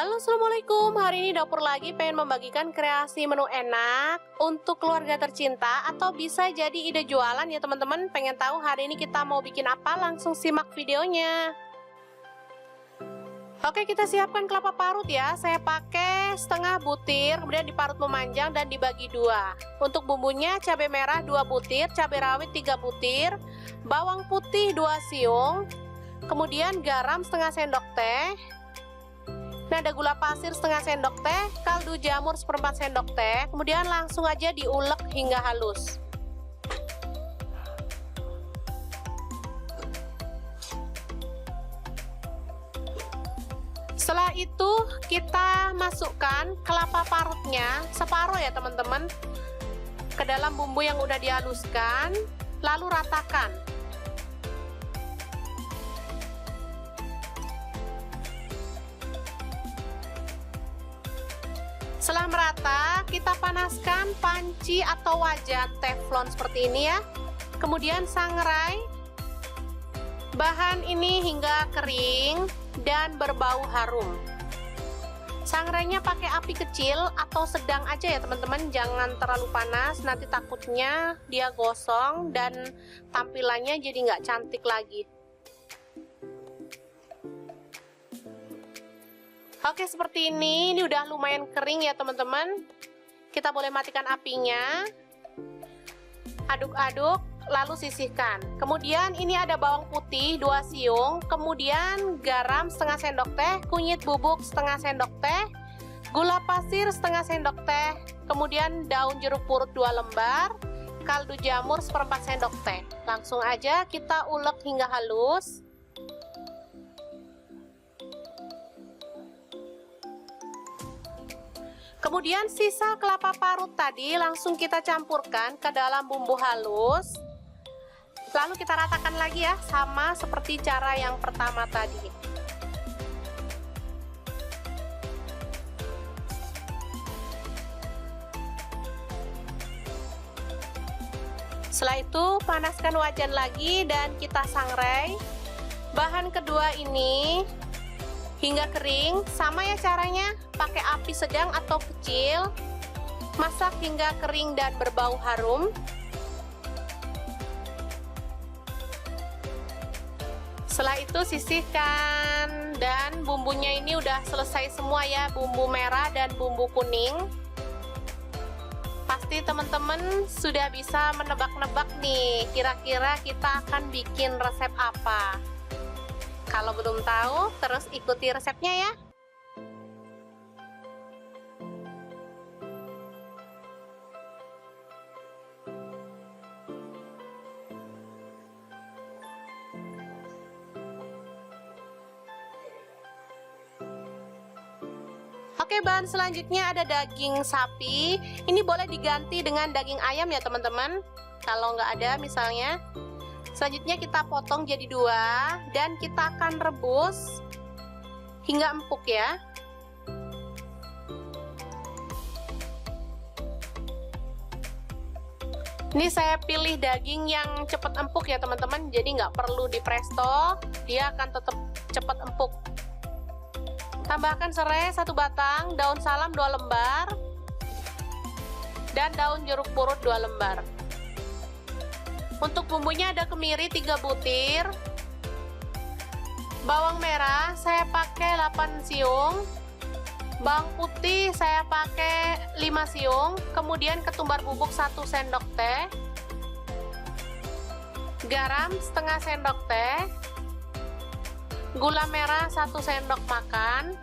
Halo, assalamualaikum. Hari ini dapur lagi pengen membagikan kreasi menu enak untuk keluarga tercinta, atau bisa jadi ide jualan ya teman-teman. Pengen tahu hari ini kita mau bikin apa? Langsung simak videonya. Oke, kita siapkan kelapa parut ya. Saya pakai setengah butir, kemudian diparut memanjang dan dibagi dua. Untuk bumbunya cabai merah 2 butir, cabai rawit 3 butir, bawang putih 2 siung, kemudian garam setengah sendok teh. Nah, ada gula pasir setengah sendok teh, kaldu jamur 1/4 sendok teh, kemudian langsung aja diulek hingga halus. Setelah itu kita masukkan kelapa parutnya separuh ya teman-teman ke dalam bumbu yang udah dihaluskan, lalu ratakan. Setelah merata, kita panaskan panci atau wajan teflon seperti ini ya. Kemudian sangrai bahan ini hingga kering dan berbau harum. Sangrainya pakai api kecil atau sedang aja ya teman-teman, jangan terlalu panas, nanti takutnya dia gosong dan tampilannya jadi nggak cantik lagi. Oke, seperti ini udah lumayan kering ya teman-teman. Kita boleh matikan apinya. Aduk-aduk, lalu sisihkan. Kemudian ini ada bawang putih 2 siung, kemudian garam setengah sendok teh, kunyit bubuk setengah sendok teh, gula pasir setengah sendok teh, kemudian daun jeruk purut 2 lembar, kaldu jamur 1/4 sendok teh. Langsung aja kita ulek hingga halus. Kemudian sisa kelapa parut tadi langsung kita campurkan ke dalam bumbu halus. Lalu kita ratakan lagi ya, sama seperti cara yang pertama tadi. Setelah itu panaskan wajan lagi dan kita sangrai bahan kedua ini hingga kering. Sama ya caranya, pakai api sedang atau kecil, masak hingga kering dan berbau harum. Setelah itu sisihkan, dan bumbunya ini udah selesai semua ya, bumbu merah dan bumbu kuning. Pasti teman-teman sudah bisa menebak-nebak nih, kira-kira kita akan bikin resep apa. Kalau belum tahu, terus ikuti resepnya ya. Oke, bahan selanjutnya ada daging sapi. Ini boleh diganti dengan daging ayam ya teman-teman, kalau nggak ada misalnya. Selanjutnya kita potong jadi 2 dan kita akan rebus hingga empuk ya. Ini saya pilih daging yang cepat empuk ya teman-teman, jadi nggak perlu di presto, dia akan tetap cepat empuk. Tambahkan serai 1 batang, daun salam 2 lembar, dan daun jeruk purut 2 lembar. Untuk bumbunya ada kemiri 3 butir, bawang merah saya pakai 8 siung, bawang putih saya pakai 5 siung, kemudian ketumbar bubuk 1 sendok teh, garam setengah sendok teh, gula merah 1 sendok makan.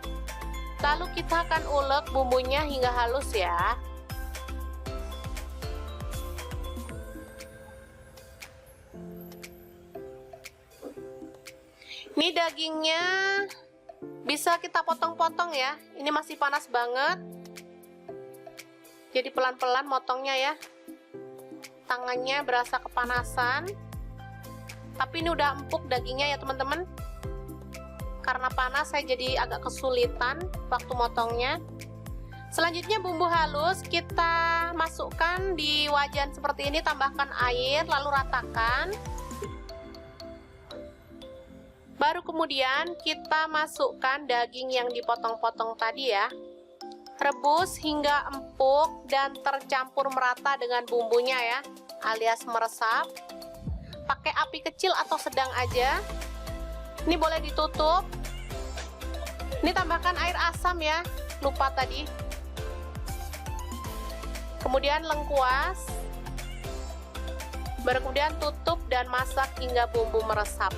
Lalu kita akan ulek bumbunya hingga halus ya. Ini dagingnya bisa kita potong-potong ya. Ini masih panas banget, jadi pelan-pelan motongnya ya. Tangannya berasa kepanasan, tapi ini udah empuk dagingnya ya teman-teman. Karena panas saya jadi agak kesulitan waktu motongnya. Selanjutnya bumbu halus kita masukkan di wajan seperti ini, tambahkan air lalu ratakan. Baru kemudian kita masukkan daging yang dipotong-potong tadi ya. Rebus hingga empuk dan tercampur merata dengan bumbunya ya, alias meresap. Pakai api kecil atau sedang aja. Ini boleh ditutup. Ini tambahkan air asam ya, lupa tadi. Kemudian lengkuas. Baru kemudian tutup dan masak hingga bumbu meresap.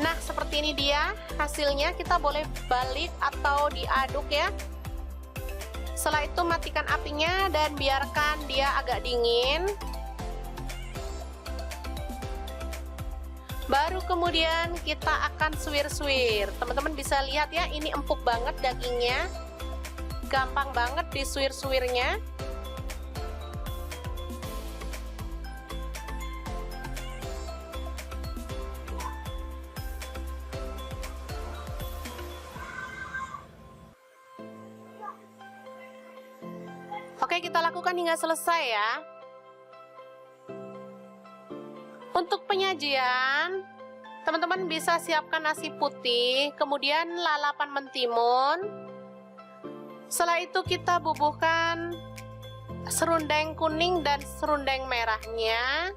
Nah, seperti ini dia hasilnya. Kita boleh balik atau diaduk ya. Setelah itu matikan apinya dan biarkan dia agak dingin. Baru kemudian kita akan suwir-suwir. Teman-teman bisa lihat ya, ini empuk banget dagingnya. Gampang banget disuwir-suwirnya. Oke, kita lakukan hingga selesai ya. Untuk penyajian, teman-teman bisa siapkan nasi putih, kemudian lalapan mentimun. Setelah itu kita bubuhkan serundeng kuning dan serundeng merahnya.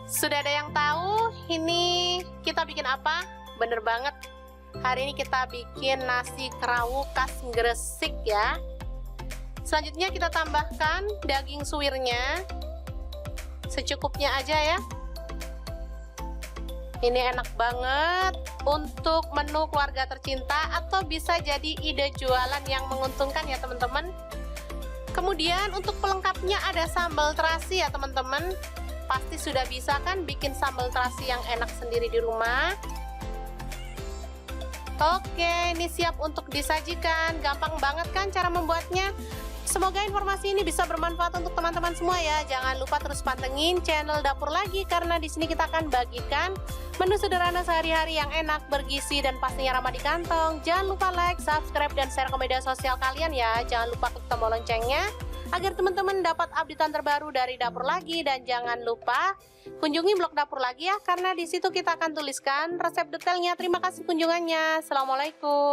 Sudah ada yang tahu ini kita bikin apa? Bener banget. Hari ini kita bikin nasi kerawu khas Gresik ya. Selanjutnya kita tambahkan daging suwirnya. Secukupnya aja ya. Ini enak banget untuk menu keluarga tercinta atau bisa jadi ide jualan yang menguntungkan ya teman-teman. Kemudian untuk pelengkapnya ada sambal terasi ya teman-teman. Pasti sudah bisa kan bikin sambal terasi yang enak sendiri di rumah. Oke, ini siap untuk disajikan. Gampang banget kan cara membuatnya? Semoga informasi ini bisa bermanfaat untuk teman-teman semua ya. Jangan lupa terus pantengin channel Dapur Lagi karena di sini kita akan bagikan menu sederhana sehari-hari yang enak, bergizi dan pastinya ramah di kantong. Jangan lupa like, subscribe dan share ke media sosial kalian ya. Jangan lupa klik tombol loncengnya agar teman-teman dapat updatean terbaru dari Dapur Lagi, dan jangan lupa kunjungi blog Dapur Lagi ya karena di situ kita akan tuliskan resep detailnya. Terima kasih kunjungannya. Assalamualaikum.